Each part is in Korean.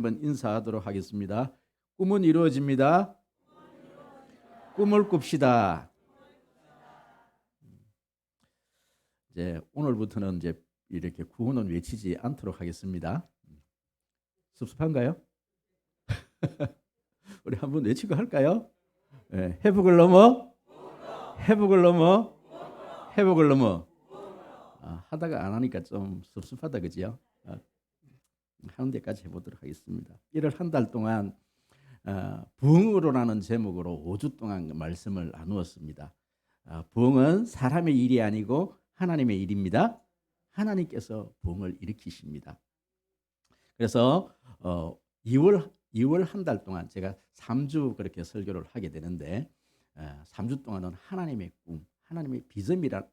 한번 인사하도록 하겠습니다. 꿈은 이루어집니다. 꿈을 꿉시다. 이제 오늘부터는 이제 이렇게 구호는 외치지 않도록 하겠습니다. 섭섭한가요? 우리 한번 외치고 할까요? 네, 회복을 넘어, 회복을 넘어, 회복을 넘어. 하다가 안 하니까 좀 섭섭하다, 그지요? 하는 데까지 해보도록 하겠습니다. 1월 한 달 동안 부흥으로라는 제목으로 5주 동안 말씀을 나누었습니다. 부흥은 사람의 일이 아니고 하나님의 일입니다. 하나님께서 부흥을 일으키십니다. 그래서 2월 한 달 동안 제가 3주 그렇게 설교를 하게 되는데 3주 동안은 하나님의 꿈, 하나님의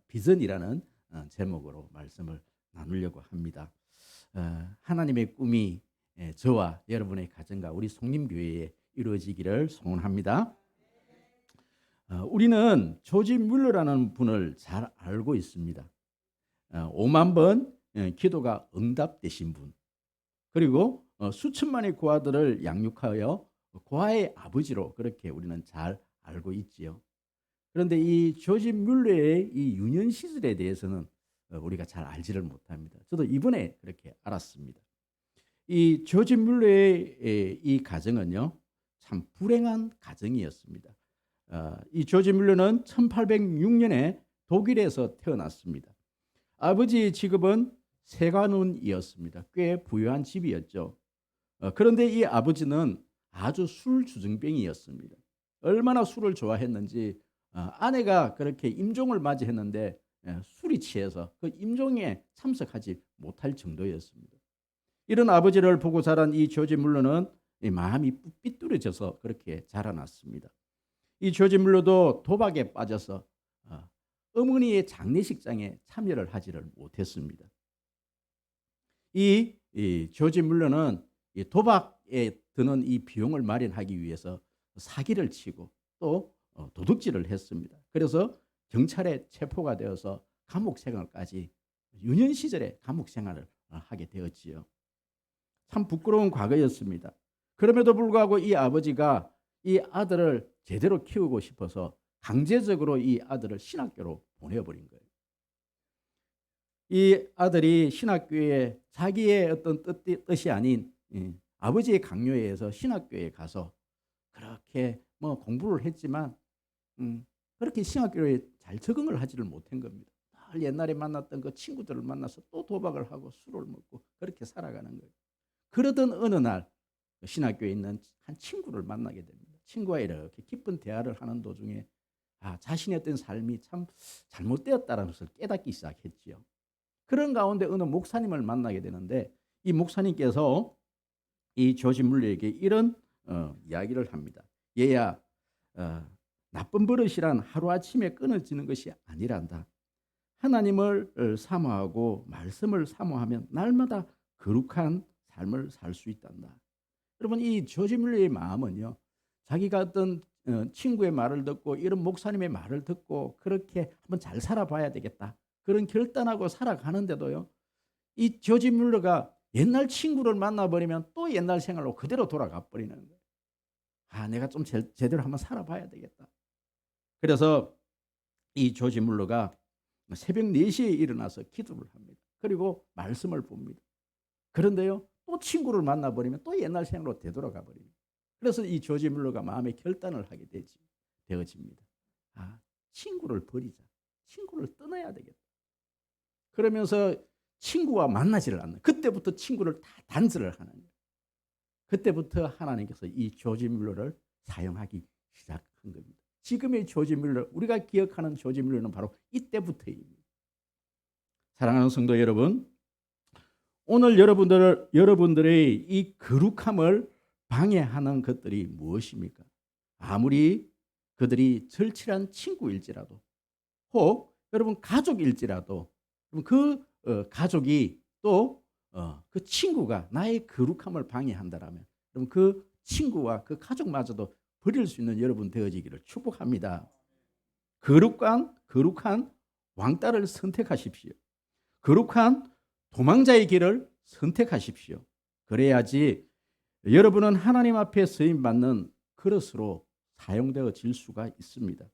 비전이라는 제목으로 말씀을 나누려고 합니다. 하나님의 꿈이 저와 여러분의 가정과 우리 송림교회에 이루어지기를 소원합니다. 우리는 조지 뮬러라는 분을 잘 알고 있습니다. 5만 번 기도가 응답되신 분, 그리고 수천만의 고아들을 양육하여 고아의 아버지로 그렇게 우리는 잘 알고 있지요. 그런데 이 조지 뮬러의 이 유년 시절에 대해서는 우리가 잘 알지를 못합니다. 저도 이번에 그렇게 알았습니다. 이 조지 뮬러의 이 가정은요, 참 불행한 가정이었습니다. 이 조지 뮬러는 1806년에 독일에서 태어났습니다. 아버지의 직업은 세관원이었습니다. 꽤 부유한 집이었죠. 그런데 이 아버지는 아주 술주정뱅이였습니다. 얼마나 술을 좋아했는지 아내가 그렇게 임종을 맞이했는데 술이 취해서 그 임종에 참석하지 못할 정도였습니다. 이런 아버지를 보고 자란 이 조지 뮬러는 마음이 삐뚤어져서 그렇게 자라났습니다. 이 조지 뮬러도 도박에 빠져서 어머니의 장례식장에 참여를 하지를 못했습니다. 이 조지 뮬러는 이 도박에 드는 이 비용을 마련하기 위해서 사기를 치고 또 도둑질을 했습니다. 그래서 경찰에 체포가 되어서 감옥 생활까지 유년 시절에 감옥 생활을 하게 되었지요. 참 부끄러운 과거였습니다. 그럼에도 불구하고 이 아버지가 이 아들을 제대로 키우고 싶어서 강제적으로 이 아들을 신학교로 보내버린 거예요. 이 아들이 신학교에 자기의 어떤 뜻이 아닌 아버지의 강요에 의해서 신학교에 가서 그렇게 뭐 공부를 했지만 그렇게 신학교에 잘 적응을 하지를 못한 겁니다. 늘 옛날에 만났던 그 친구들을 만나서 또 도박을 하고 술을 먹고 그렇게 살아가는 거예요. 그러던 어느 날 신학교에 있는 한 친구를 만나게 됩니다. 친구와 이렇게 깊은 대화를 하는 도중에 자신의 어떤 삶이 참 잘못되었다는 것을 깨닫기 시작했지요. 그런 가운데 어느 목사님을 만나게 되는데 이 목사님께서 이 조지 뮬러에게 이런 이야기를 합니다. 얘야, 나쁜 버릇이란 하루아침에 끊어지는 것이 아니란다. 하나님을 사모하고 말씀을 사모하면 날마다 거룩한 삶을 살 수 있단다. 여러분, 이 조지 뮬러의 마음은요, 자기가 어떤 친구의 말을 듣고 이런 목사님의 말을 듣고 그렇게 한번 잘 살아봐야 되겠다, 그런 결단하고 살아가는데도요, 이 조지 뮬러가 옛날 친구를 만나버리면 또 옛날 생활로 그대로 돌아가 버리는 거예요. 내가 좀 제대로 한번 살아봐야 되겠다. 그래서 이 조지 뮬러가 새벽 4시에 일어나서 기도를 합니다. 그리고 말씀을 봅니다. 그런데요, 또 친구를 만나버리면 또 옛날 생활로 되돌아가 버립니다. 그래서 이 조지 뮬러가 마음의 결단을 하게 되어집니다. 친구를 버리자. 친구를 떠나야 되겠다. 그러면서 친구와 만나지를 않는, 그때부터 친구를 다 단절을 하는 거예요. 그때부터 하나님께서 이 조지 뮬러를 사용하기 시작한 겁니다. 지금의 조지 뮬러, 우리가 기억하는 조지 뮬러는 바로 이때부터입니다. 사랑하는 성도 여러분, 오늘 여러분들의 이 거룩함을 방해하는 것들이 무엇입니까? 아무리 그들이 절친한 친구일지라도, 혹 여러분 가족일지라도, 그 가족이 또 그 친구가 나의 거룩함을 방해한다라면, 그럼 그 친구와 그 가족마저도 버릴 수 있는 여러분 되어지기를 축복합니다. 거룩한 왕따를 선택하십시오. 거룩한 도망자의 길을 선택하십시오. 그래야지 여러분은 하나님 앞에 쓰임 받는 그릇으로 사용되어질 수가 있습니다.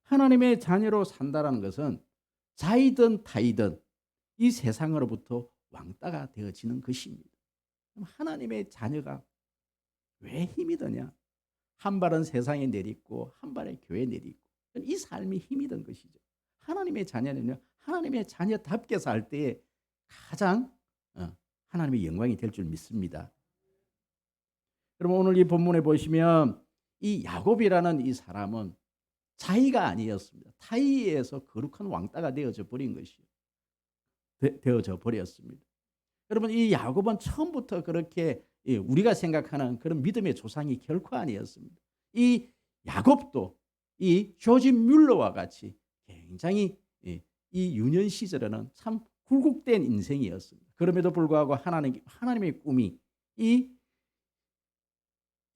하나님의 자녀로 산다라는 것은 자이든 타이든 이 세상으로부터 왕따가 되어지는 것입니다. 하나님의 자녀가 왜 힘이 드냐? 한 발은 세상에 내딛고 한 발은 교회에 내딛고 이 삶이 힘이 든 것이죠. 하나님의 자녀는요, 하나님의 자녀답게 살 때에 가장 하나님의 영광이 될 줄 믿습니다. 여러분 오늘 이 본문에 보시면 이 야곱이라는 이 사람은 자의가 아니었습니다. 타의에서 거룩한 왕따가 되어져 버린 것이요. 되어져 버렸습니다. 여러분 이 야곱은 처음부터 그렇게 우리가 생각하는 그런 믿음의 조상이 결코 아니었습니다. 이 야곱도 이 조지 뮬러와 같이 굉장히 이 유년 시절에는 참 굴곡된 인생이었습니다. 그럼에도 불구하고 하나님의 꿈이 이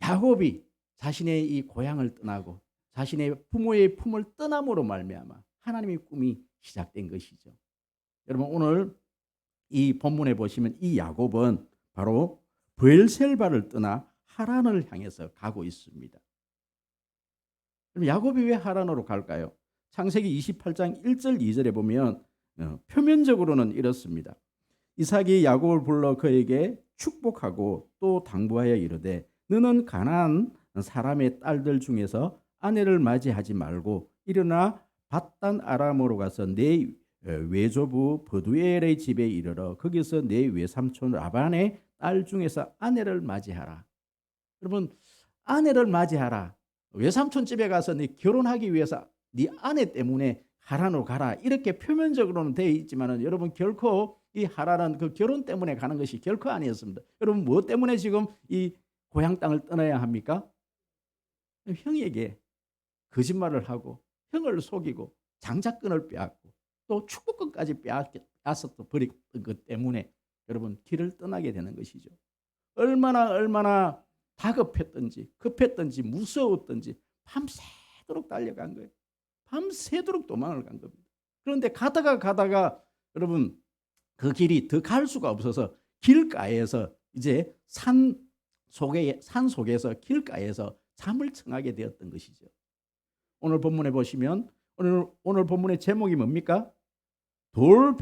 야곱이 자신의 이 고향을 떠나고 자신의 부모의 품을 떠남으로 말미암아 하나님의 꿈이 시작된 것이죠. 여러분 오늘 이 본문에 보시면 이 야곱은 바로 브엘셀바를 떠나 하란을 향해서 가고 있습니다. 그럼 야곱이 왜 하란으로 갈까요? 창세기 28장 1절 2절에 보면 표면적으로는 이렇습니다. 이삭이 야곱을 불러 그에게 축복하고 또 당부하여 이르되 너는 가나안 사람의 딸들 중에서 아내를 맞이하지 말고 일어나 밧단 아람으로 가서 내 외조부 버두엘의 집에 이르러 거기서 내 외삼촌 라반의 딸 중에서 아내를 맞이하라. 여러분 아내를 맞이하라. 외삼촌 집에 가서 네 결혼하기 위해서 네 아내 때문에 하란으로 가라. 이렇게 표면적으로는 되어 있지만은 여러분 결코 이 하란은 그 결혼 때문에 가는 것이 결코 아니었습니다. 여러분 무엇 때문에 지금 이 고향 땅을 떠나야 합니까? 형에게 거짓말을 하고 형을 속이고 장자권을 빼앗고 또 축복권까지 빼앗아 버린 것 때문에 여러분 길을 떠나게 되는 것이죠. 얼마나 다급했든지 급했든지 무서웠든지 밤새도록 달려간 거예요. 밤새도록 도망을 간 겁니다. 그런데 가다가 여러분 그 길이 더 갈 수가 없어서 길가에서 이제 산 속에서 길가에서 잠을 청하게 되었던 것이죠. 오늘 본문에 보시면 오늘 본문의 제목이 뭡니까? 돌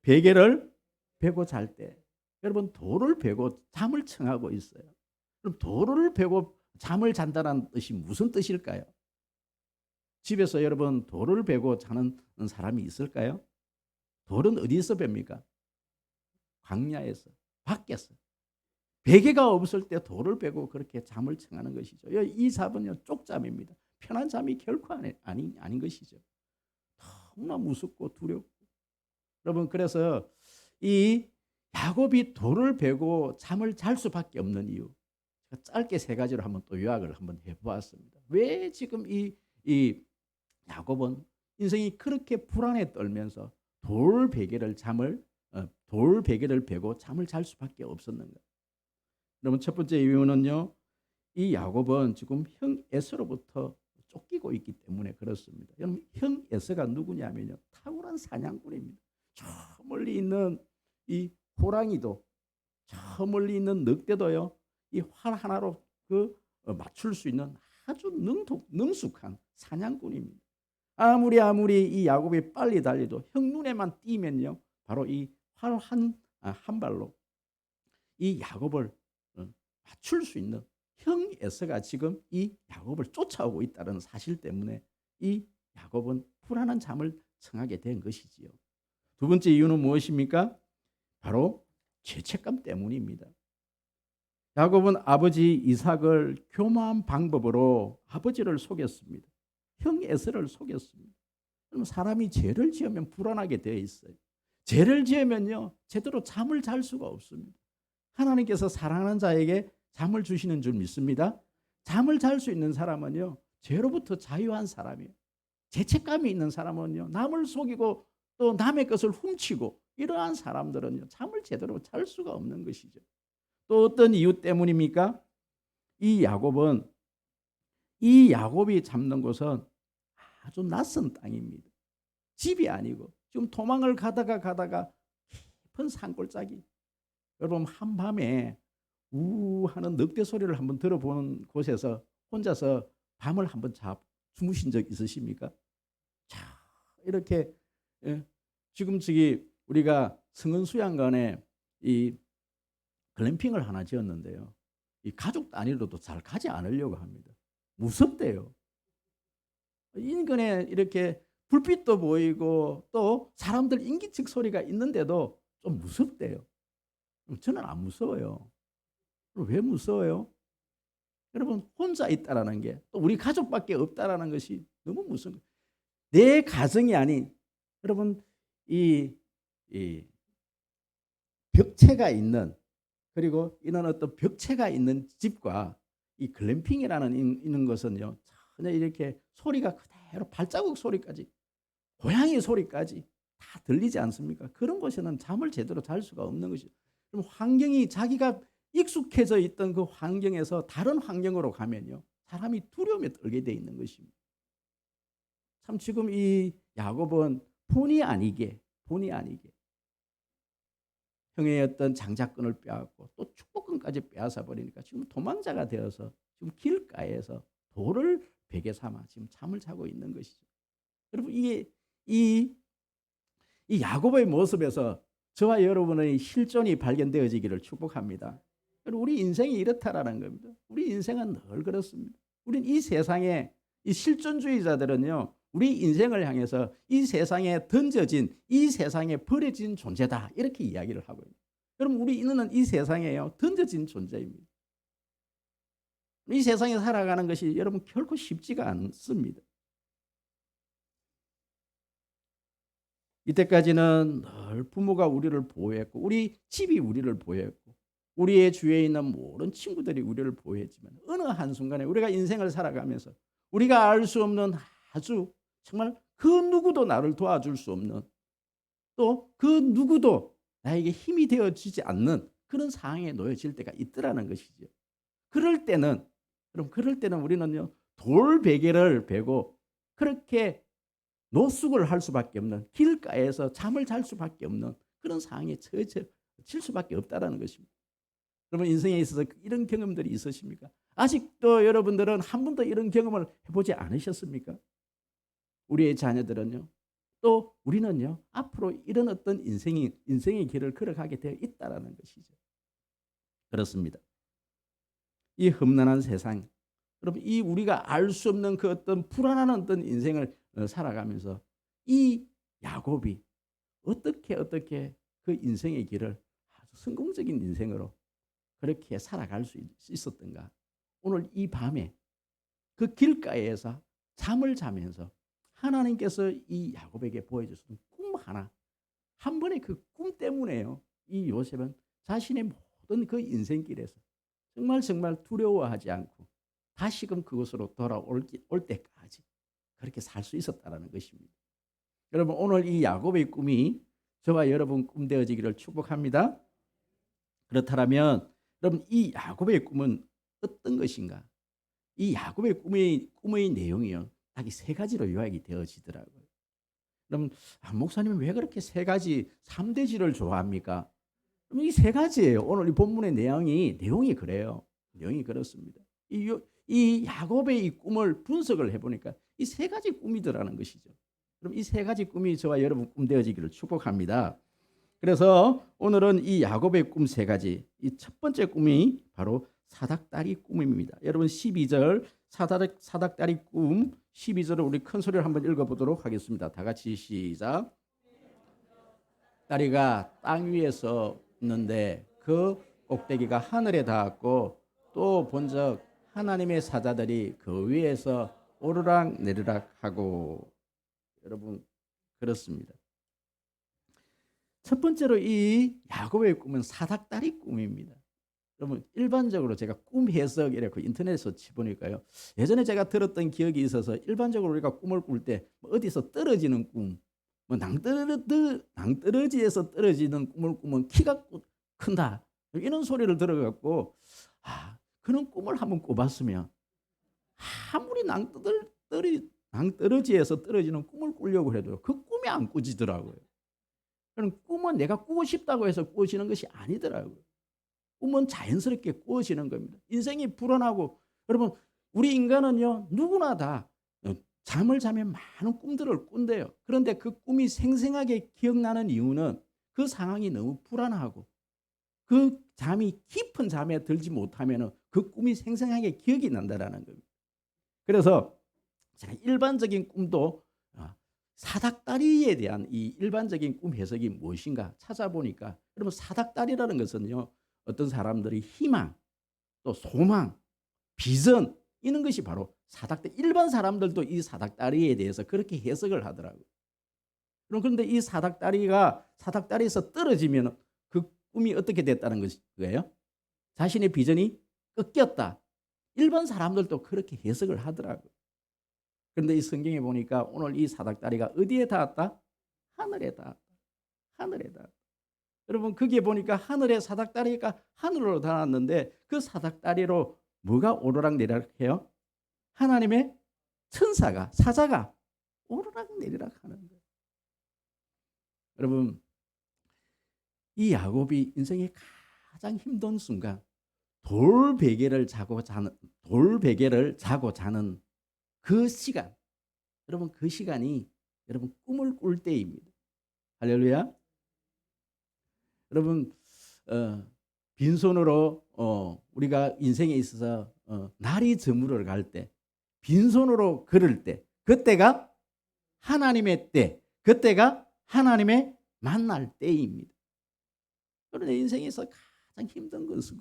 베개를 베고 잘 때. 여러분 돌을 베고 잠을 청하고 있어요. 그럼 돌을 베고 잠을 잔다는 뜻이 무슨 뜻일까요? 집에서 여러분 돌을 베고 자는 사람이 있을까요? 돌은 어디서 뵭니까? 광야에서, 밖에서. 베개가 없을 때 돌을 베고 그렇게 잠을 청하는 것이죠. 이 잠은요 쪽잠입니다. 편한 잠이 결코 아닌 것이죠. 너무나 무섭고 두렵고. 여러분 그래서 이 야곱이 돌을 베고 잠을 잘 수밖에 없는 이유, 짧게 세 가지로 한번 또 요약을 한번 해보았습니다. 왜 지금 이 야곱은 인생이 그렇게 불안에 떨면서 돌 베개를 베고 잠을 잘 수밖에 없었는가? 여러분 첫 번째 이유는요, 이 야곱은 지금 형 에서로부터 쫓기고 있기 때문에 그렇습니다. 여러분 형 에서가 누구냐면요, 탁월한 사냥꾼입니다. 저 멀리 있는 이 호랑이도, 저 멀리 있는 늑대도요, 이 활 하나로 맞출 수 있는 아주 능숙한 사냥꾼입니다. 아무리 이 야곱이 빨리 달려도 형 눈에만 띄면요, 바로 이 활 한 발로 이 야곱을 맞출 수 있는 형 에서가 지금 이 야곱을 쫓아오고 있다는 사실 때문에 이 야곱은 불안한 잠을 청하게 된 것이지요. 두 번째 이유는 무엇입니까? 바로 죄책감 때문입니다. 야곱은 아버지 이삭을 교묘한 방법으로 아버지를 속였습니다. 형 에서를 속였습니다. 그럼 사람이 죄를 지으면 불안하게 되어 있어요. 죄를 지으면요 제대로 잠을 잘 수가 없습니다. 하나님께서 사랑하는 자에게 잠을 주시는 줄 믿습니다. 잠을 잘 수 있는 사람은요 죄로부터 자유한 사람이에요. 죄책감이 있는 사람은요 남을 속이고 또 남의 것을 훔치고 이러한 사람들은요 잠을 제대로 잘 수가 없는 것이죠. 또 어떤 이유 때문입니까? 이 야곱이 잡는 곳은 아주 낯선 땅입니다. 집이 아니고 지금 도망을 가다가 깊은 산골짜기. 여러분 한밤에 우 하는 늑대 소리를 한번 들어보는 곳에서 혼자서 밤을 한번 주무신 적 있으십니까? 자, 이렇게 예, 지금 우리가 성은수양관에 이 글램핑을 하나 지었는데요. 이 가족 단위로도 잘 가지 않으려고 합니다. 무섭대요. 인근에 이렇게 불빛도 보이고 또 사람들 인기척 소리가 있는데도 좀 무섭대요. 저는 안 무서워요. 왜 무서워요? 여러분 혼자 있다라는 게 또 우리 가족밖에 없다라는 것이 너무 무서운 거예요. 내 가정이 아닌 여러분 이 벽체가 있는 그리고 이런 어떤 벽체가 있는 집과 이 글램핑이라는 있는 것은요 전혀 이렇게 소리가 그대로 발자국 소리까지 고양이 소리까지 다 들리지 않습니까? 그런 곳에는 잠을 제대로 잘 수가 없는 것이죠. 그럼 환경이 자기가 익숙해져 있던 그 환경에서 다른 환경으로 가면요 사람이 두려움에 떨게 돼 있는 것입니다. 참 지금 이 야곱은 본의 아니게 형의 어떤 장자권을 빼앗고 또 축복권까지 빼앗아 버리니까 지금 도망자가 되어서 지금 길가에서 돌을 베개 삼아 지금 잠을 자고 있는 것이죠. 여러분 이게 이 야곱의 모습에서 저와 여러분의 실존이 발견되어지기를 축복합니다. 우리 인생이 이렇다라는 겁니다. 우리 인생은 늘 그렇습니다. 우리는 이 세상에 이 실존주의자들은요. 우리 인생을 향해서 이 세상에 던져진 이 세상에 버려진 존재다 이렇게 이야기를 하고 있습니다. 여러분 우리 인간은 이 세상에요 던져진 존재입니다. 이 세상에 살아가는 것이 여러분 결코 쉽지가 않습니다. 이때까지는 늘 부모가 우리를 보호했고 우리 집이 우리를 보호했고 우리의 주위에 있는 모든 친구들이 우리를 보호했지만 어느 한순간에 우리가 인생을 살아가면서 우리가 알 수 없는 아주 정말 그 누구도 나를 도와줄 수 없는 또 그 누구도 나에게 힘이 되어지지 않는 그런 상황에 놓여질 때가 있더라는 것이죠. 그럴 때는 우리는요 돌베개를 베고 그렇게 노숙을 할 수밖에 없는 길가에서 잠을 잘 수밖에 없는 그런 상황에 처해질 수밖에 없다라는 것입니다. 여러분 인생에 있어서 이런 경험들이 있으십니까? 아직도 여러분들은 한 번도 이런 경험을 해보지 않으셨습니까? 우리의 자녀들은요. 또 우리는요. 앞으로 이런 어떤 인생의 길을 걸어가게 되어 있다라는 것이죠. 그렇습니다. 이 험난한 세상, 여러분 이 우리가 알 수 없는 그 어떤 불안한 어떤 인생을 살아가면서 이 야곱이 어떻게 그 인생의 길을 아주 성공적인 인생으로 그렇게 살아갈 수 있었던가. 오늘 이 밤에 그 길가에서 잠을 자면서 하나님께서 이 야곱에게 보여주신 꿈 하나, 한 번의 그 꿈 때문에요. 이 요셉은 자신의 모든 그 인생길에서 정말 두려워하지 않고 다시금 그곳으로 돌아올 때까지 그렇게 살 수 있었다는 것입니다. 여러분 오늘 이 야곱의 꿈이 저와 여러분 꿈 되어지기를 축복합니다. 그렇다면 여러분 이 야곱의 꿈은 어떤 것인가? 이 야곱의 꿈의 내용이요. 딱 이 세 가지로 요약이 되어지더라고요. 그럼 목사님은 왜 그렇게 세 가지 3대지를 좋아합니까? 그럼 이 세 가지예요. 오늘 이 본문의 내용이 그래요. 내용이 그렇습니다. 이 야곱의 이 꿈을 분석을 해보니까 이 세 가지 꿈이더라는 것이죠. 그럼 이 세 가지 꿈이 저와 여러분 꿈 되어지기를 축복합니다. 그래서 오늘은 이 야곱의 꿈 세 가지, 이 첫 번째 꿈이 바로 사닥다리 꿈입니다. 여러분 12절 사닥다리 꿈 12절을 우리 큰 소리를 한번 읽어보도록 하겠습니다. 다 같이 시작. 다리가 땅 위에서 있는데 그 꼭대기가 하늘에 닿았고 또 본적 하나님의 사자들이 그 위에서 오르락 내리락 하고. 여러분 그렇습니다. 첫 번째로 이 야곱의 꿈은 사닥다리 꿈입니다. 여러분 일반적으로 제가 꿈 해석 이렇게 인터넷에서 치보니까요. 예전에 제가 들었던 기억이 있어서 일반적으로 우리가 꿈을 꿀 때 어디서 떨어지는 꿈, 뭐 낭떠러지에서 떨어지는 꿈을 꾸면 키가 큰다 이런 소리를 들어갖고 그런 꿈을 한번 꿔봤으면 아무리 낭떠러지에서 떨어지는 꿈을 꾸려고 해도 그 꿈이 안 꾸지더라고요. 그럼 꿈은 내가 꾸고 싶다고 해서 꾸어지는 것이 아니더라고요. 꿈은 자연스럽게 꾸어지는 겁니다. 인생이 불안하고 여러분 우리 인간은요 누구나 다 잠을 자면 많은 꿈들을 꾼대요. 그런데 그 꿈이 생생하게 기억나는 이유는 그 상황이 너무 불안하고 그 잠이 깊은 잠에 들지 못하면 그 꿈이 생생하게 기억이 난다라는 겁니다. 그래서 일반적인 꿈도 사닥다리에 대한 이 일반적인 꿈 해석이 무엇인가 찾아보니까 여러분 사닥다리라는 것은요 어떤 사람들이 희망 또 소망 비전 이런 것이 바로 사닥다리. 일반 사람들도 이 사닥다리에 대해서 그렇게 해석을 하더라고요. 그런데 이 사닥다리에서 떨어지면 그 꿈이 어떻게 됐다는 거예요? 자신의 비전이 꺾였다. 일반 사람들도 그렇게 해석을 하더라고요. 그런데 이 성경에 보니까 오늘 이 사닥다리가 어디에 닿았다? 하늘에 닿았다. 하늘에 닿았다. 여러분 거기에 보니까 하늘에 사닥다리가 하늘로 닿았는데 그 사닥다리로 뭐가 오르락 내리락 해요? 하나님의 천사가 사자가 오르락 내리락 하는 거예요. 여러분 이 야곱이 인생의 가장 힘든 순간 돌베개를 자고 자는 그 시간 여러분 그 시간이 여러분 꿈을 꿀 때입니다. 할렐루야. 여러분 빈손으로 우리가 인생에 있어서 날이 저물어 갈 때 빈손으로 걸을 때 그때가 하나님의 때 그때가 하나님의 만날 때입니다. 그런데 인생에서 가장 힘든 것은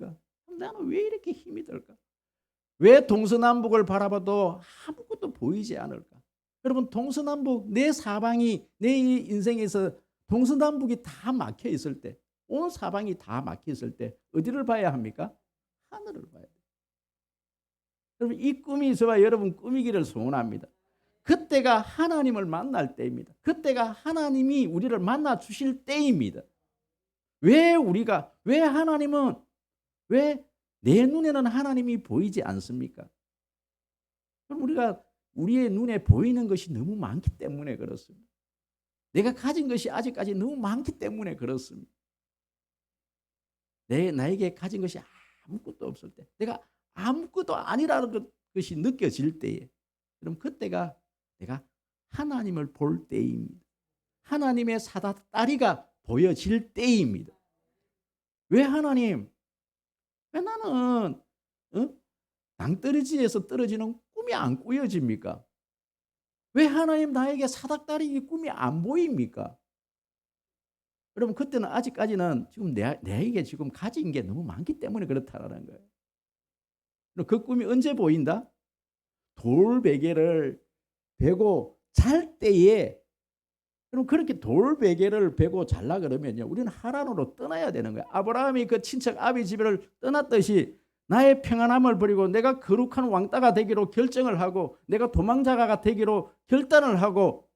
나는 왜 이렇게 힘이 들까? 왜 동서남북을 바라봐도 아무것도 보이지 않을까? 여러분 동서남북 내 사방이 내 인생에서 동서남북이 다 막혀 있을 때 온 사방이 다 막혀 있을 때 어디를 봐야 합니까? 하늘을 봐야 돼요. 여러분 이 꿈이 저와 여러분 꿈이기를 소원합니다. 그때가 하나님을 만날 때입니다. 그때가 하나님이 우리를 만나 주실 때입니다. 왜 하나님은 왜 내 눈에는 하나님이 보이지 않습니까? 그럼 우리가 우리의 눈에 보이는 것이 너무 많기 때문에 그렇습니다. 내가 가진 것이 아직까지 너무 많기 때문에 그렇습니다. 나에게 가진 것이 아무것도 없을 때 내가 아무것도 아니라는 것이 느껴질 때에 그럼 그때가 내가 하나님을 볼 때입니다. 하나님의 사닥다리가 보여질 때입니다. 왜 하나님? 왜 나는 낭떠러지에서 떨어지는 꿈이 안 꾸어집니까? 왜 하나님 나에게 사닥다리 꿈이 안 보입니까? 여러분 그때는 아직까지는 지금 내에게 지금 가진 게 너무 많기 때문에 그렇다라는 거예요. 그 꿈이 언제 보인다? 돌베개를 베고 잘 때에 그럼 그렇게 돌베개를 베고 잘라 그러면요 우리는 하란으로 떠나야 되는 거예요. 아브라함이 그 친척 아비 집을 떠났듯이 나의 평안함을 버리고 내가 거룩한 왕따가 되기로 결정을 하고 내가 도망자가 되기로 결단을 하고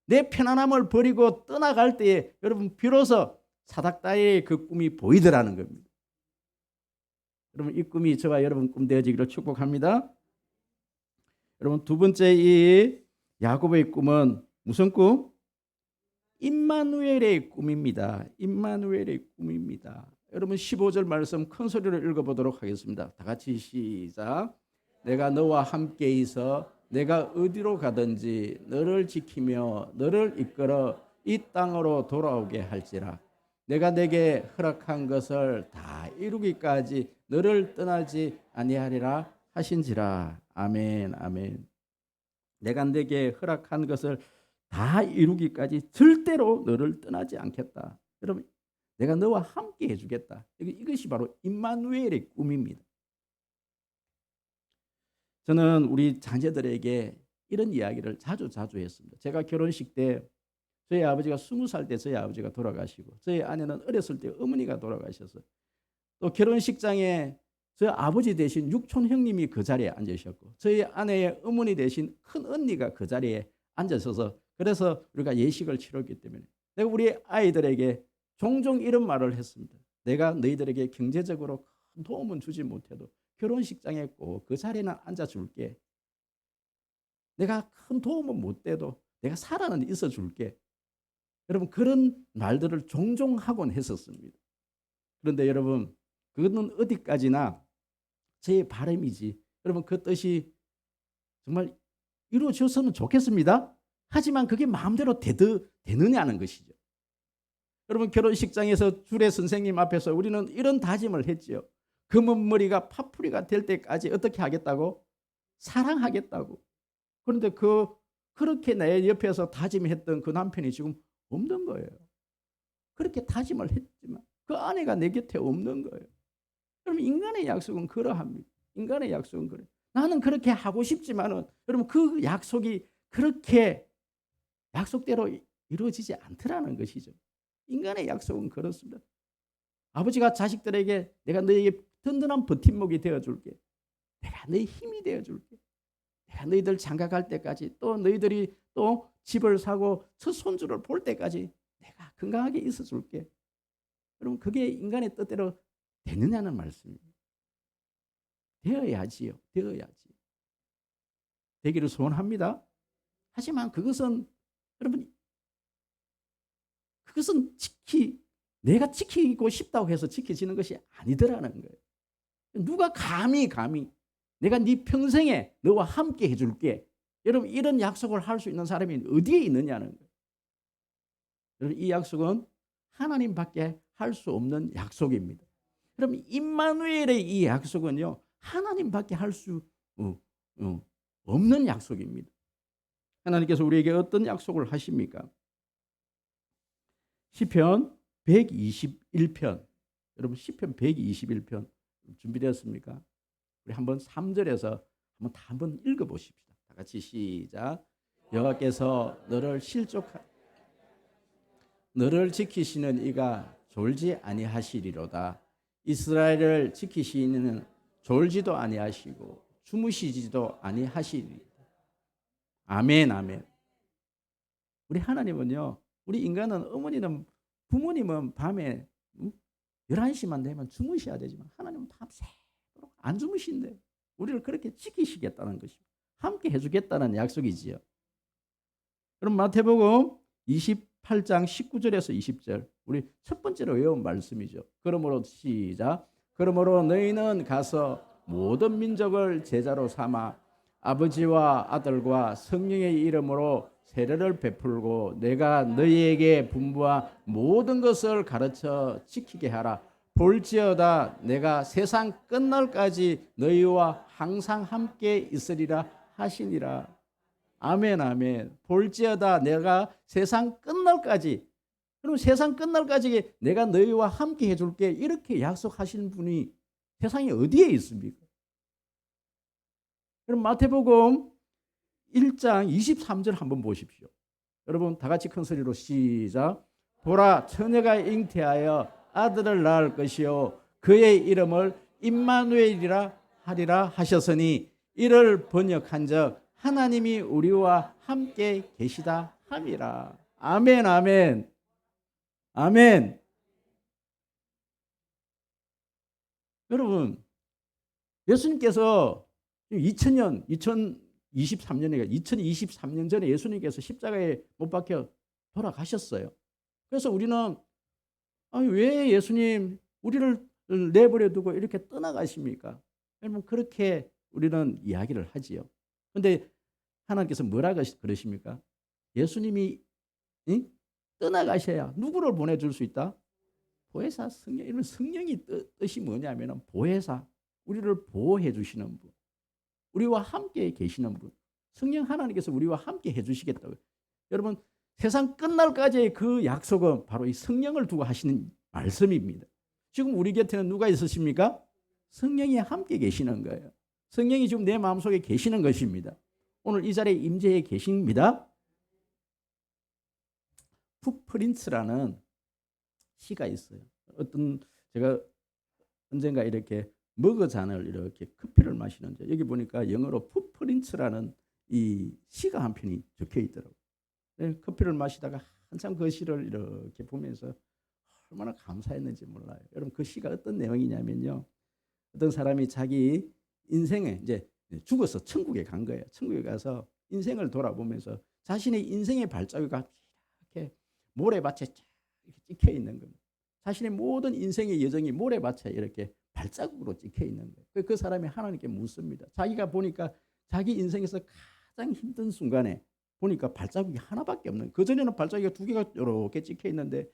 내 편안함을 버리고 떠나갈 때에 여러분 비로소 사닥다리의 그 꿈이 보이더라는 겁니다. 여러분 이 꿈이 저와 여러분 꿈 되어지기를 축복합니다. 여러분 두 번째 이 야곱의 꿈은 무슨 꿈? 임마누엘의 꿈입니다. 임마누엘의 꿈입니다. 여러분 15절 말씀 큰 소리로 읽어보도록 하겠습니다. 다 같이 시작. 내가 너와 함께 있어 내가 어디로 가든지 너를 지키며 너를 이끌어 이 땅으로 돌아오게 할지라. 내가 내게 허락한 것을 다 이루기까지 너를 떠나지 아니하리라 하신지라. 아멘 아멘. 내가 내게 허락한 것을 다 이루기까지 절대로 너를 떠나지 않겠다. 여러분 내가 너와 함께 해주겠다. 이것이 바로 임마누엘의 꿈입니다. 저는 우리 자녀들에게 이런 이야기를 자주 했습니다. 제가 결혼식 때 저희 아버지가 20살 때 저희 아버지가 돌아가시고 저희 아내는 어렸을 때 어머니가 돌아가셔서 또 결혼식장에 저희 아버지 대신 육촌 형님이 그 자리에 앉으셨고 저희 아내의 어머니 대신 큰 언니가 그 자리에 앉으셔서 그래서 우리가 예식을 치렀기 때문에 내가 우리 아이들에게 종종 이런 말을 했습니다. 내가 너희들에게 경제적으로 큰 도움은 주지 못해도 결혼식장에 꼭 그 자리는 앉아줄게. 내가 큰 도움은 못 돼도 내가 살아는 있어줄게. 여러분 그런 말들을 종종 하곤 했었습니다. 그런데 여러분 그거는 어디까지나 제 바람이지. 여러분 그 뜻이 정말 이루어졌으면 좋겠습니다. 하지만 그게 마음대로 되느냐는 것이죠. 여러분 결혼식장에서 주례 선생님 앞에서 우리는 이런 다짐을 했지요. 검은 머리가 파뿌리가 될 때까지 어떻게 하겠다고? 사랑하겠다고. 그런데 그렇게 내 옆에서 다짐했던 그 남편이 지금 없는 거예요. 그렇게 다짐을 했지만 그 아내가 내 곁에 없는 거예요. 여러분 인간의 약속은 그러합니다. 인간의 약속은 그래. 나는 그렇게 하고 싶지만은 여러분 그 약속이 그렇게 약속대로 이루어지지 않더라는 것이죠. 인간의 약속은 그렇습니다. 아버지가 자식들에게 내가 너에게 든든한 버팀목이 되어줄게. 내가 너의 힘이 되어줄게. 내가 너희들 장가갈 때까지 또 너희들이 또 집을 사고 첫 손주를 볼 때까지 내가 건강하게 있어줄게. 여러분 그게 인간의 뜻대로 되느냐는 말씀입니다. 되어야지요. 되어야지. 되기를 소원합니다. 하지만 그것은 여러분 그것은 내가 지키고 싶다고 해서 지켜지는 것이 아니더라는 거예요. 누가 감히 내가 네 평생에 너와 함께 해줄게. 여러분 이런 약속을 할 수 있는 사람이 어디에 있느냐는 거예요. 여러분 이 약속은 하나님밖에 할 수 없는 약속입니다. 여러분 임마누엘의 이 약속은요. 하나님밖에 할 수 없는 약속입니다. 하나님께서 우리에게 어떤 약속을 하십니까? 시편 121편. 여러분 시편 121편 준비되었습니까? 우리 한번 3절에서 한번 읽어보십시다. 다 같이 시작. 여호와께서 너를 지키시는 이가 졸지 아니하시리로다. 이스라엘을 지키시는 졸지도 아니하시고 주무시지도 아니하시리로다. 아멘 아멘. 우리 하나님은요. 우리 인간은 부모님은 밤에 11시만 되면 주무셔야 되지만 하나님은 밤새도록 안 주무신대. 우리를 그렇게 지키시겠다는 것입니다. 함께 해주겠다는 약속이지요. 그럼 마태복음 28장 19절에서 20절 우리 첫 번째로 외운 말씀이죠. 그러므로 시작. 그러므로 너희는 가서 모든 민족을 제자로 삼아 아버지와 아들과 성령의 이름으로 세례를 베풀고 내가 너희에게 분부한 모든 것을 가르쳐 지키게 하라. 볼지어다 내가 세상 끝날까지 너희와 항상 함께 있으리라 하시니라. 아멘 아멘. 볼지어다 내가 세상 끝날까지. 그럼 세상 끝날까지 내가 너희와 함께 해줄게. 이렇게 약속하신 분이 세상에 어디에 있습니까? 그럼 마태복음 1장 23절 한번 보십시오. 여러분 다 같이 큰 소리로 시작. 보라 처녀가 잉태하여 아들을 낳을 것이요 그의 이름을 임마누엘이라 하리라 하셨으니 이를 번역한즉 하나님이 우리와 함께 계시다 함이라. 아멘 아멘 아멘. 여러분 예수님께서 2023년 전에 예수님께서 십자가에 못 박혀 돌아가셨어요. 그래서 우리는 왜 예수님 우리를 내버려 두고 이렇게 떠나가십니까? 여러분 그렇게 우리는 이야기를 하지요. 그런데 하나님께서 뭐라 그러십니까? 예수님이 떠나가셔야 누구를 보내줄 수 있다? 보혜사 성령. 이런 성령이 뜻이 뭐냐면 보혜사, 우리를 보호해 주시는 분, 우리와 함께 계시는 분. 성령 하나님께서 우리와 함께 해주시겠다고요. 여러분 세상 끝날까지의 그 약속은 바로 이 성령을 두고 하시는 말씀입니다. 지금 우리 곁에는 누가 있으십니까? 성령이 함께 계시는 거예요. 성령이 지금 내 마음속에 계시는 것입니다. 오늘 이 자리에 임재해 계십니다. 풋프린츠라는 시가 있어요. 제가 언젠가 이렇게 머그잔을 이렇게 커피를 마시는데 여기 보니까 영어로 풋프린츠라는 이 시가 한 편이 적혀 있더라고요. 커피를 마시다가 한참 그 시를 이렇게 보면서 얼마나 감사했는지 몰라요. 여러분 그 시가 어떤 내용이냐면요. 어떤 사람이 자기 인생에 이제 죽어서 천국에 간 거예요. 천국에 가서 인생을 돌아보면서 자신의 인생의 발자국이 이렇게 모래밭에 이렇게 찍혀 있는 겁니다. 자신의 모든 인생의 여정이 모래밭에 이렇게 발자국으로 찍혀 있는 거예요. 그 사람이 하나님께 묻습니다. 자기가 보니까 자기 인생에서 가장 힘든 순간에 보니까 발자국이 하나밖에 없는 거예요. 그전에는 발자국이 두 개가 이렇게 찍혀 있는데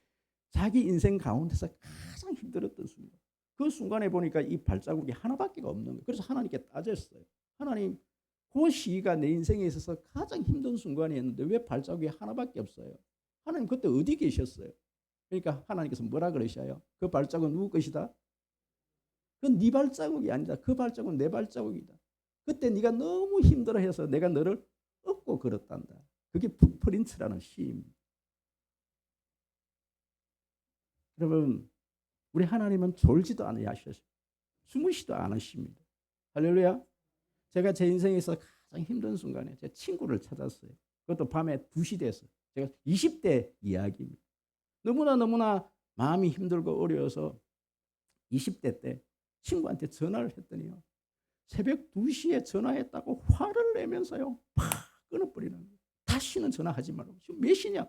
자기 인생 가운데서 가장 힘들었던 순간, 그 순간에 보니까 이 발자국이 하나밖에 없는 거예요. 그래서 하나님께 따졌어요. 하나님, 그 시기가 내 인생에 있어서 가장 힘든 순간이었는데 왜 발자국이 하나밖에 없어요? 하나님 그때 어디 계셨어요? 그러니까 하나님께서 뭐라 그러셔요? 그 발자국은 누구 것이다? 그건 네 발자국이 아니다. 그 발자국은 내 발자국이다. 그때 네가 너무 힘들어해서 내가 너를 업고 걸었단다. 그게 풋프린트라는 시입니다. 여러분, 우리 하나님은 졸지도 않으셔. 주무시도 않으십니다. 할렐루야. 제가 제 인생에서 가장 힘든 순간에 제 친구를 찾았어요. 그것도 밤에 2시 돼서. 제가 20대 이야기입니다. 너무나 마음이 힘들고 어려워서 20대 때 친구한테 전화를 했더니요, 새벽 2시에 전화했다고 화를 내면서요 팍 끊어버리는 거예요. 다시는 전화하지 말라고. 지금 몇 시냐?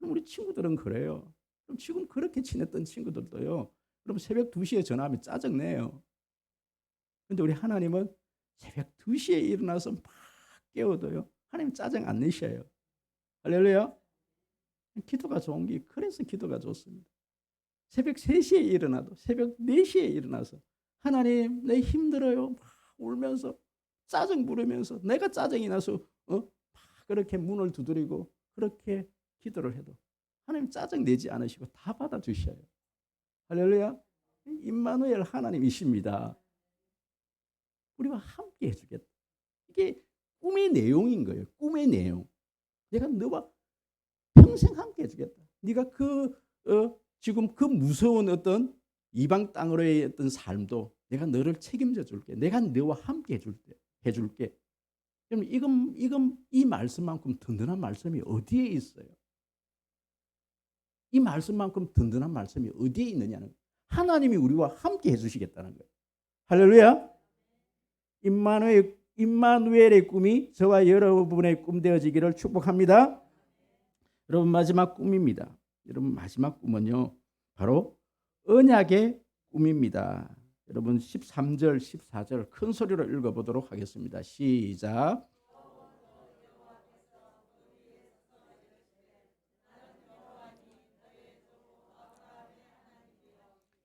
우리 친구들은 그래요. 그럼 지금 그렇게 친했던 친구들도요, 그럼 새벽 2시에 전화하면 짜증내요. 근데 우리 하나님은 새벽 2시에 일어나서 막 깨워도요, 하나님 짜증 안 내셔요. 할렐루야. 기도가 좋은 게 그래서 기도가 좋습니다. 새벽 3시에 일어나도 새벽 4시에 일어나서 하나님, 내 힘들어요 막 울면서 짜증 부르면서 내가 짜증이 나서 막 그렇게 문을 두드리고 그렇게 기도를 해도 하나님 짜증 내지 않으시고 다 받아주셔요. 할렐루야. 임마누엘 하나님이십니다. 우리와 함께 해주겠다. 이게 꿈의 내용인 거예요. 꿈의 내용. 내가 너와 평생 함께 해주겠다. 네가 지금 그 무서운 어떤 이방 땅으로의 어떤 삶도 내가 너를 책임져 줄게. 내가 너와 함께 해줄게. 그럼 이건 이 말씀만큼 든든한 말씀이 어디에 있어요? 이 말씀만큼 든든한 말씀이 어디에 있느냐는 거예요. 하나님이 우리와 함께 해주시겠다는 거예요. 할렐루야. 임마누엘의 꿈이 저와 여러분의 꿈 되어지기를 축복합니다. 여러분, 마지막 꿈입니다. 여러분, 마지막 꿈은요, 바로 언약의 꿈입니다. 여러분, 13절 14절 큰 소리로 읽어보도록 하겠습니다. 시작.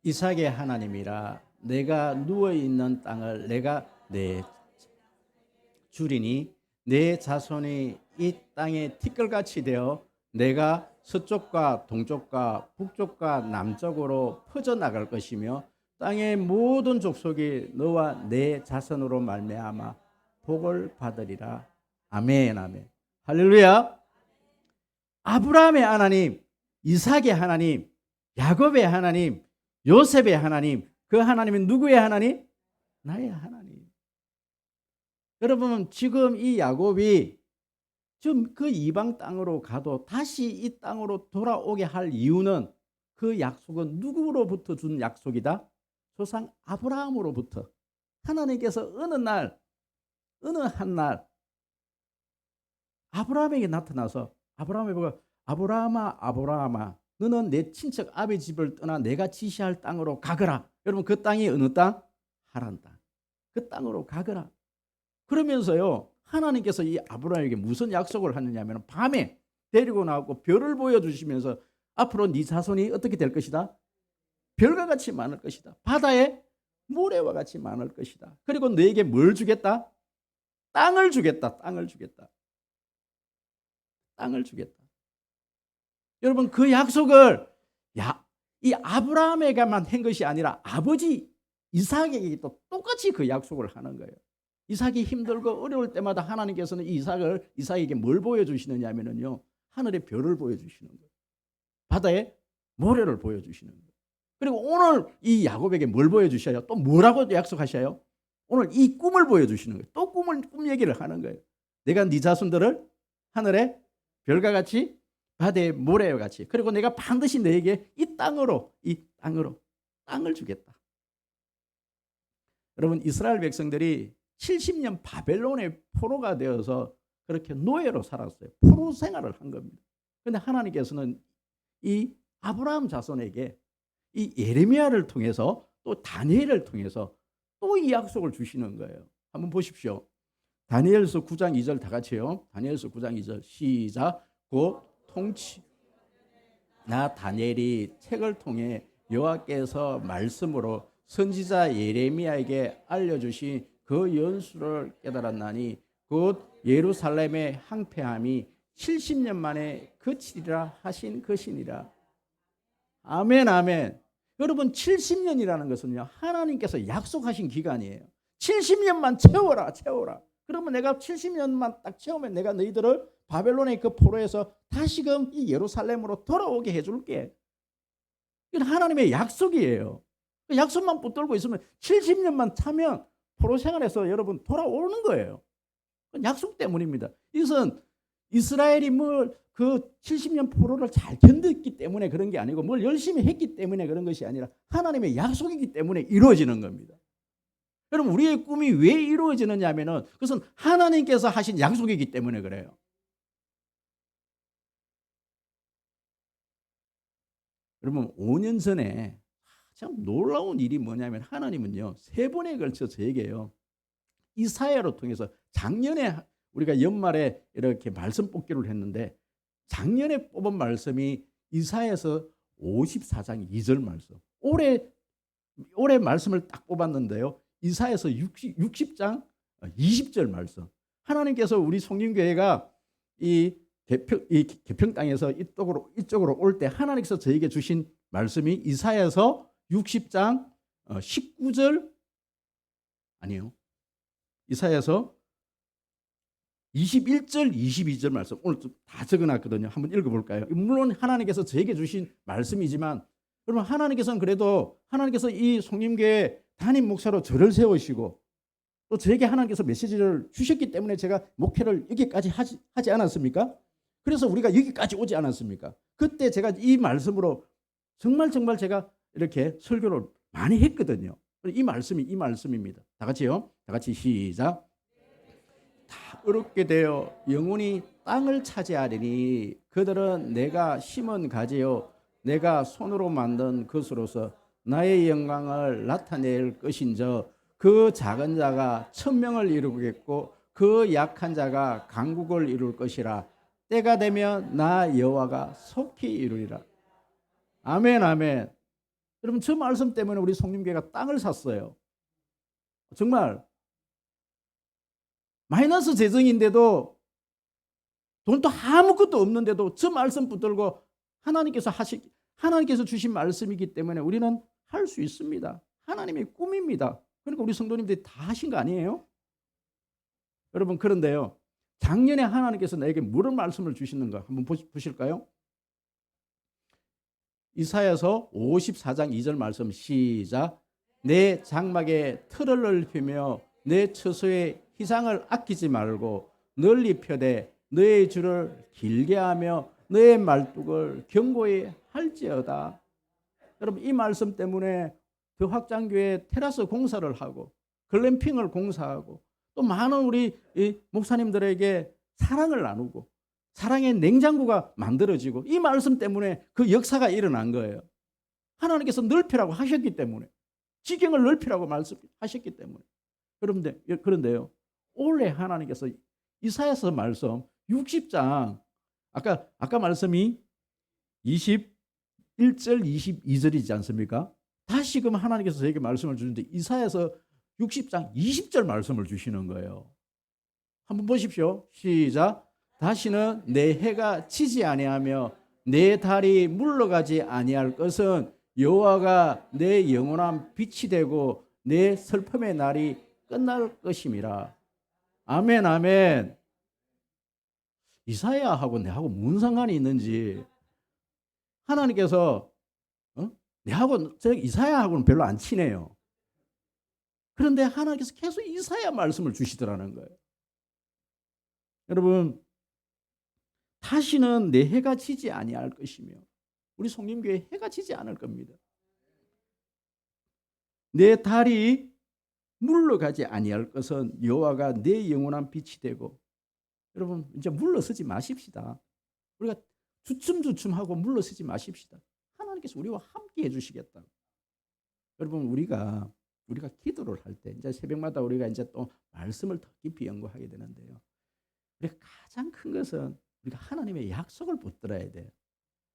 이삭의 하나님이라 내가 누워있는 땅을 내가 내 주리니 내 자손이 이 땅에 티끌같이 되어 내가 서쪽과 동쪽과 북쪽과 남쪽으로 퍼져나갈 것이며 땅의 모든 족속이 너와 내 자손으로 말미암아 복을 받으리라. 아멘, 아멘. 할렐루야. 아브라함의 하나님, 이삭의 하나님, 야곱의 하나님, 요셉의 하나님, 그 하나님은 누구의 하나님? 나의 하나님. 여러분, 지금 이 야곱이 지금 그 이방 땅으로 가도 다시 이 땅으로 돌아오게 할 이유는 그 약속은 누구로부터 준 약속이다? 조상 아브라함으로부터. 하나님께서 어느 한 날 아브라함에게 나타나서 아브라함에 보고 아브라함아 너는 내 친척 아비 집을 떠나 내가 지시할 땅으로 가거라. 여러분, 그 땅이 어느 땅? 하란 땅. 그 땅으로 가거라. 그러면서요, 하나님께서 이 아브라함에게 무슨 약속을 하느냐면 밤에 데리고 나왔고 별을 보여주시면서 앞으로 네 자손이 어떻게 될 것이다? 별과 같이 많을 것이다. 바다에 모래와 같이 많을 것이다. 그리고 너에게 뭘 주겠다? 땅을 주겠다. 땅을 주겠다. 땅을 주겠다. 여러분, 그 약속을 이 아브라함에게만 한 것이 아니라 아버지 이삭에게 또 똑같이 그 약속을 하는 거예요. 이삭이 힘들고 어려울 때마다 하나님께서는 이삭에게 뭘 보여주시느냐 하면요, 하늘의 별을 보여주시는 거예요. 바다에 모래를 보여주시는 거예요. 그리고 오늘 이 야곱에게 뭘 보여주셔요? 또 뭐라고 약속하셔요? 오늘 이 꿈을 보여주시는 거예요. 또 꿈 얘기를 하는 거예요. 내가 네 자손들을 하늘의 별과 같이 바다의 모래와 같이, 그리고 내가 반드시 너에게 이 땅으로 땅을 주겠다. 여러분, 이스라엘 백성들이 70년 바벨론의 포로가 되어서 그렇게 노예로 살았어요. 포로 생활을 한 겁니다. 그런데 하나님께서는 이 아브라함 자손에게 이 예레미야를 통해서 또 다니엘을 통해서 또 이 약속을 주시는 거예요. 한번 보십시오. 다니엘서 9장 2절 다 같이요. 다니엘서 9장 2절 시작. 곧 통치 나 다니엘이 책을 통해 여호와께서 말씀으로 선지자 예레미야에게 알려주신 그 연수를 깨달았나니 곧 예루살렘의 항폐함이 70년 만에 그치리라 하신 것이니라. 아멘 아멘. 여러분 70년이라는 것은요 하나님께서 약속하신 기간이에요. 70년만 채워라 채워라. 그러면 내가 70년만 딱 채우면 내가 너희들을 바벨론의 그 포로에서 다시금 이 예루살렘으로 돌아오게 해줄게. 이건 하나님의 약속이에요. 그 약속만 붙들고 있으면 70년만 차면 포로 생활에서 여러분 돌아오는 거예요. 약속 때문입니다. 이것은 이스라엘이 그 70년 포로를 잘 견뎠기 때문에 그런 게 아니고 뭘 열심히 했기 때문에 그런 것이 아니라 하나님의 약속이기 때문에 이루어지는 겁니다. 여러분 우리의 꿈이 왜 이루어지느냐 하면은 그것은 하나님께서 하신 약속이기 때문에 그래요. 여러분 5년 전에 참 놀라운 일이 뭐냐면 하나님은요 3번에 걸쳐 저에게요 이사야로 통해서 작년에 우리가 연말에 이렇게 말씀 뽑기를 했는데 작년에 뽑은 말씀이 이사야에서 54장 2절 말씀. 올해 말씀을 딱 뽑았는데요. 이사야에서 60장 20절 말씀. 하나님께서 우리 송림교회가 이 개평 땅에서 이쪽으로 올 때 하나님께서 저에게 주신 말씀이 이사야에서 60장 19절 아니요. 이사야에서 21절 22절 말씀 오늘 다 적어놨거든요. 한번 읽어볼까요? 물론 하나님께서 저에게 주신 말씀이지만 여러분 하나님께서는 그래도 하나님께서 이 송림교회 담임 목사로 저를 세우시고 또 저에게 하나님께서 메시지를 주셨기 때문에 제가 목회를 여기까지 하지 않았습니까? 그래서 우리가 여기까지 오지 않았습니까? 그때 제가 이 말씀으로 정말 제가 이렇게 설교를 많이 했거든요. 이 말씀입니다. 다 같이요. 다 같이 시작. 다 어렵게 되어 영원히 땅을 차지하리니 그들은 내가 심은 가지요 내가 손으로 만든 것으로서 나의 영광을 나타낼 것인저 그 작은 자가 천명을 이루겠고 그 약한 자가 강국을 이룰 것이라. 때가 되면 나 여호와가 속히 이루리라. 아멘 아멘. 여러분 저 말씀 때문에 우리 송림교회가 땅을 샀어요. 정말 마이너스 재정인데도 돈도 아무것도 없는데도 저 말씀 붙들고 하나님께서 주신 말씀이기 때문에 우리는 할 수 있습니다. 하나님의 꿈입니다. 그러니까 우리 성도님들이 다 하신 거 아니에요? 여러분 그런데요. 작년에 하나님께서 나에게 무슨 말씀을 주시는가 한번 보실까요? 이사야서 54장 2절 말씀 시작. 내 장막에 틀을 넓히며 내 처소에 희상을 아끼지 말고 널리 펴되 너의 줄을 길게 하며 너의 말뚝을 견고히 할지어다. 여러분 이 말씀 때문에 더 확장교회 테라스 공사를 하고 글램핑을 공사하고 또 많은 우리 목사님들에게 사랑을 나누고 사랑의 냉장고가 만들어지고 이 말씀 때문에 그 역사가 일어난 거예요. 하나님께서 넓히라고 하셨기 때문에 지경을 넓히라고 말씀하셨기 때문에. 그런데요. 올해 하나님께서 이사야서 말씀 60장 아까 말씀이 21절 22절이지 않습니까? 다시금 하나님께서 저에게 말씀을 주는데 이사야서 60장 20절 말씀을 주시는 거예요. 한번 보십시오. 시작. 다시는 내 해가 지지 아니하며 내 달이 물러가지 아니할 것은 여호와가 내 영원한 빛이 되고 내 슬픔의 날이 끝날 것임이라. 아멘 아멘. 이사야하고 내하고 무슨 상관이 있는지 하나님께서 내하고 이사야하고는 별로 안 친해요. 그런데 하나님께서 계속 이사야 말씀을 주시더라는 거예요. 여러분 다시는 내 해가 지지 아니할 것이며 우리 송림교회 해가 지지 않을 겁니다. 내 달이 물러가지 아니할 것은 여호와가 내 영원한 빛이 되고. 여러분 이제 물러서지 마십시다. 우리가 주춤주춤하고 물러서지 마십시다. 하나님께서 우리와 함께 해주시겠다. 여러분 우리가 기도를 할 때 이제 새벽마다 우리가 이제 또 말씀을 더 깊이 연구하게 되는데요. 우리가 가장 큰 것은 우리가 하나님의 약속을 붙들어야 돼요.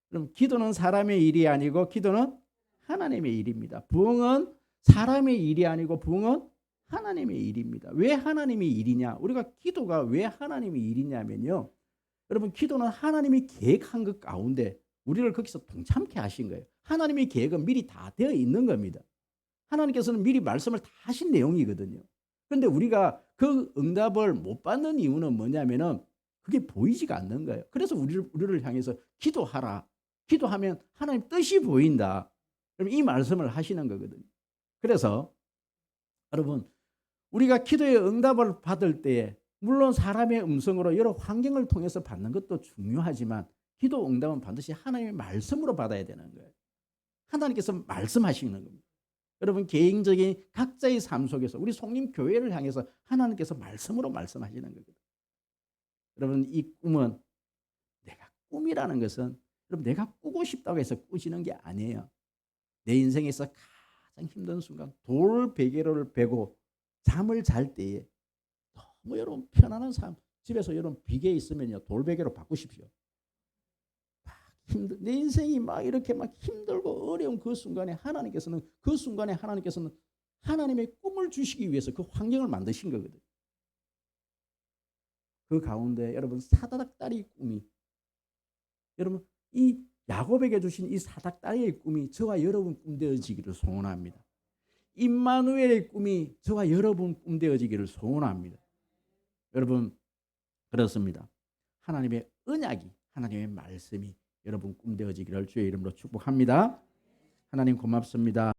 그럼 기도는 사람의 일이 아니고 기도는 하나님의 일입니다. 부흥은 사람의 일이 아니고 부흥은 하나님의 일입니다. 왜 하나님의 일이냐? 우리가 기도가 왜 하나님의 일이냐면요. 여러분 기도는 하나님이 계획한 것 가운데 우리를 거기서 동참케 하신 거예요. 하나님의 계획은 미리 다 되어 있는 겁니다. 하나님께서는 미리 말씀을 다 하신 내용이거든요. 그런데 우리가 그 응답을 못 받는 이유는 뭐냐면은 그게 보이지가 않는 거예요. 그래서 우리를 향해서 기도하라. 기도하면 하나님 뜻이 보인다. 그럼 이 말씀을 하시는 거거든요. 그래서 여러분 우리가 기도의 응답을 받을 때에 물론 사람의 음성으로 여러 환경을 통해서 받는 것도 중요하지만 기도 응답은 반드시 하나님의 말씀으로 받아야 되는 거예요. 하나님께서 말씀하시는 겁니다. 여러분 개인적인 각자의 삶 속에서 우리 송림 교회를 향해서 하나님께서 말씀으로 말씀하시는 거거든요. 여러분 이 꿈은 내가 꿈이라는 것은 여러분 내가 꾸고 싶다고 해서 꾸지는 게 아니에요. 내 인생에서 가장 힘든 순간 돌 베개를 베고 잠을 잘 때에 너무 여러분 편안한 삶 집에서 여러분 비계 있으면요 돌 베개로 바꾸십시오. 내 인생이 막 이렇게 막 힘들고 어려운 그 순간에 하나님께서는 하나님의 꿈을 주시기 위해서 그 환경을 만드신 거거든요. 그 가운데 여러분 사닥다리 꿈이 여러분 이 야곱에게 주신 이 사닥다리의 꿈이 저와 여러분 꿈되어지기를 소원합니다. 임마누엘의 꿈이 저와 여러분 꿈되어지기를 소원합니다. 여러분 그렇습니다. 하나님의 언약이 하나님의 말씀이 여러분 꿈되어지기를 주의 이름으로 축복합니다. 하나님 고맙습니다.